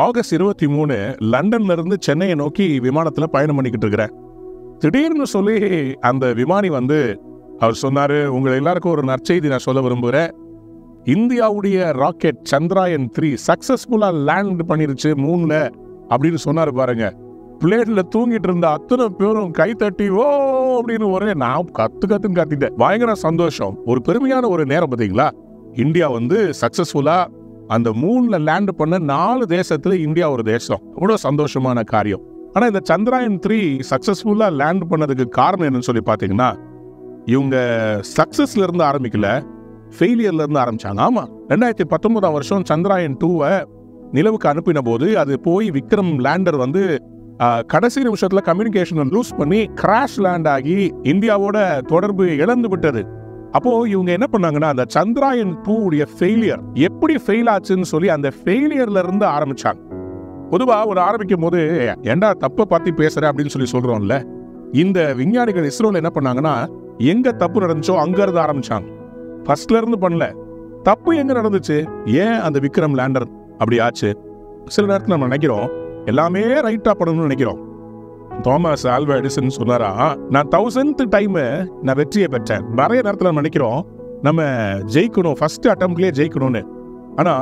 August 23 லண்டன்ல இருந்து சென்னையை நோக்கி விமானத்துல பயணம் பண்ணிக்கிட்டு இருக்கிறேன். திடீர்னு சொல்லி அந்த விமானி வந்து அவர் சொன்னாரு, உங்களை எல்லாருக்கும் ஒரு நற்செய்தி நான் சொல்ல விரும்புகிறேன். இந்தியாவுடைய ராக்கெட் சந்திராயன் 3 சக்சஸ்ஃபுல்லா லேண்ட் பண்ணிருச்சு மூன்ல அப்படின்னு சொன்னாரு பாருங்க. பிளேட்ல தூங்கிட்டு இருந்த அத்தனை பேரும் கை தட்டி ஓ அப்படின்னு ஒரே நான் கத்துன்னு கத்திட்டேன். பயங்கர சந்தோஷம். ஒரு பெருமையான ஒரு நேரம் பார்த்தீங்களா. இந்தியா வந்து சக்சஸ்ஃபுல்லா அந்த மூன்ல லேண்ட் பண்ண 4 தேசத்துல இந்தியா ஒரு தேசம். இவ்வளவு சந்தோஷமான காரியம். ஆனா இந்த சந்திராயன் 3 சக்சஸ்ஃபுல்லா லேண்ட் பண்ணதுக்கு காரணம் என்னன்னு சொல்லி பாத்தீங்கன்னா, இவங்க சக்சஸ்ல இருந்து ஆரம்பிக்கல, ஃபெயிலியர்ல இருந்து ஆரம்பிச்சாங்க. ஆமா, 2019 வருஷம் சந்திராயன் 2 நிலவுக்கு அனுப்பின போது அது போய் விக்ரம் லேண்டர் வந்து கடைசி நிமிஷத்துல கம்யூனிகேஷன் லூஸ் பண்ணி கிராஷ் லேண்ட் ஆகி இந்தியாவோட தொடர்பு இழந்து விட்டது. அப்போ இவங்க என்ன பண்ணாங்கன்னா, அந்த சந்திராயன் 2 உடைய ஃபெயிலியர் எப்படி ஃபெயில் ஆச்சுன்னு சொல்லி அந்த ஃபெயிலியர்ல இருந்து ஆரம்பிச்சாங்க. பொதுவா ஒரு ஆரம்பிக்கும் போது ஏண்டா தப்பை பத்தி பேசுற அப்படின்னு சொல்லி சொல்றோம்ல. இந்த விஞ்ஞானிகள் இஸ்ரோல என்ன பண்ணாங்கன்னா, எங்க தப்பு நடந்துச்சோ அங்க இருந்து ஆரம்பிச்சாங்க. ஃபர்ஸ்ட்ல இருந்து பண்ணல. தப்பு எங்க நடந்துச்சு, ஏன் அந்த விக்ரம் லேண்டர் அப்படி ஆச்சு. சில நேரத்தில் நம்ம நினைக்கிறோம் எல்லாமே ரைட்டா பண்ணணும்னு நினைக்கிறோம். தாமஸ் ஆல்வா எடிசன் சொன்னாரா, நான் 1000th டைம் நான் வெற்றியை பெற்றேன். நிறைய நேரத்தில் நம்ம நினைக்கிறோம் நம்ம ஜெயிக்கணும், ஃபர்ஸ்ட் அட்டம்ப்ட்லயே ஜெயிக்கணும்னு. ஆனா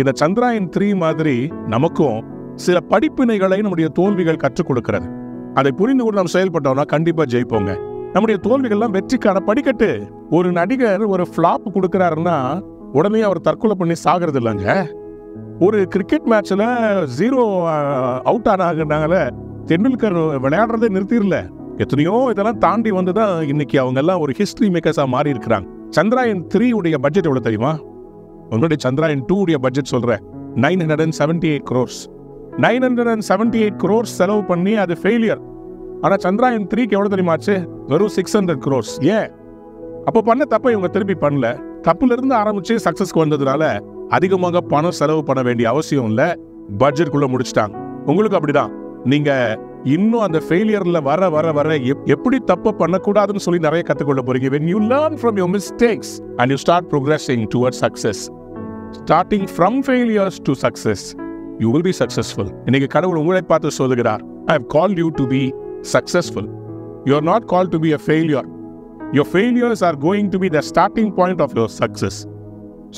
இந்த சந்திராயன் 3 மாதிரி நமக்கும் சில படிப்பினைகளை நம்முடைய தோல்விகள் கற்றுக் கொடுக்கிறது. அதை புரிந்து கொண்டு நம்ம செயல்பட்டோம்னா கண்டிப்பா ஜெயிப்போங்க. நம்முடைய தோல்விகள்லாம் வெற்றிக்கான படிக்கட்டு. ஒரு நடிகர் ஒரு ஃபிளாப் கொடுக்கிறாருன்னா உடனே அவர் தற்கொலை பண்ணி சாகிறது இல்லைங்க. ஒரு கிரிக்கெட் மேட்ச்ல 0 அவுட் ஆனாங்கனால தெண்டுல்கர் விளையாடுறதே நிறுத்திடல. எத்தனையோ இதெல்லாம் தாண்டி வந்துதான் இன்னைக்கு அவங்க எல்லாம் ஒரு ஹிஸ்டரி மேக்கர்ஸா மாறி இருக்கிறாங்க. சந்திராயன் 3 உடைய பட்ஜெட் எவ்வளவு தெரியுமா? உங்களுடைய சந்திராயன் 2 உடைய பட்ஜெட் சொல்றேன், 978 crores. 978 crores செலவு பண்ணி அது ஃபெயிலியர். ஆனா சந்திராயன் 3க்கு எவ்வளவு தெரியுமாச்சு? வெறும் 600 crores. ஏன்? அப்போ பண்ண தப்ப இவங்க திருப்பி பண்ணல. தப்புல இருந்து ஆரம்பிச்சு சக்சஸ்க்கு வந்ததுனால அதிகமாக பணம் செலவு பண்ண வேண்டிய அவசியம் இல்ல, பட்ஜெட்குள்ள முடிச்சிட்டாங்க. உங்களுக்கு அப்படிதான். நீங்க இன்னும் அந்த ஃபெயிலியர்ல வர வர வர எப்படி தப்பு பண்ணக்கூடாதுன்னு சொல்லி நிறைய கத்துக்கொள்ள போறீங்க. when you learn from your mistakes and you start progressing towards success, starting from failures to success, you will be successful. இன்னைக்கு கடவுள் உங்களை பார்த்து சொல்லுகிறார், I have called you to be successful. You are not called to be a failure. Your failures are going to be the starting point of your success.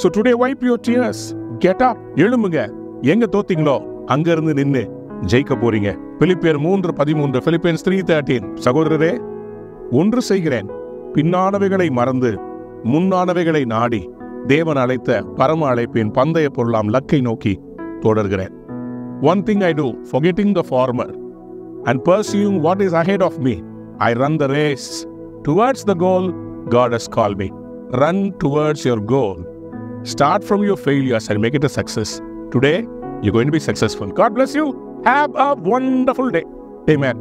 So today wipe your tears, get up, எழும்புங்க. எங்க தோத்தீங்களோ அங்க இருந்து நின்னு ஜெயிக்க போறீங்க. பிலிப்பியர் 3:13, Philippians 3:13. சகோதரரே, ஒன்று செய்கிறேன், பின்னானவைகளை மறந்து முன்னானவைகளை நாடி தேவன் அழைத்த பரம அழைப்பின் பந்தய பொருளாம் லக்கை நோக்கி தொடர்கிறேன். One thing I do, forgetting the former and pursuing what is ahead of me, I run the race towards the goal God has called me. Run towards your goal. Start from your failures and make it a success. Today, you're going to be successful. God bless you. Have a wonderful day. Amen.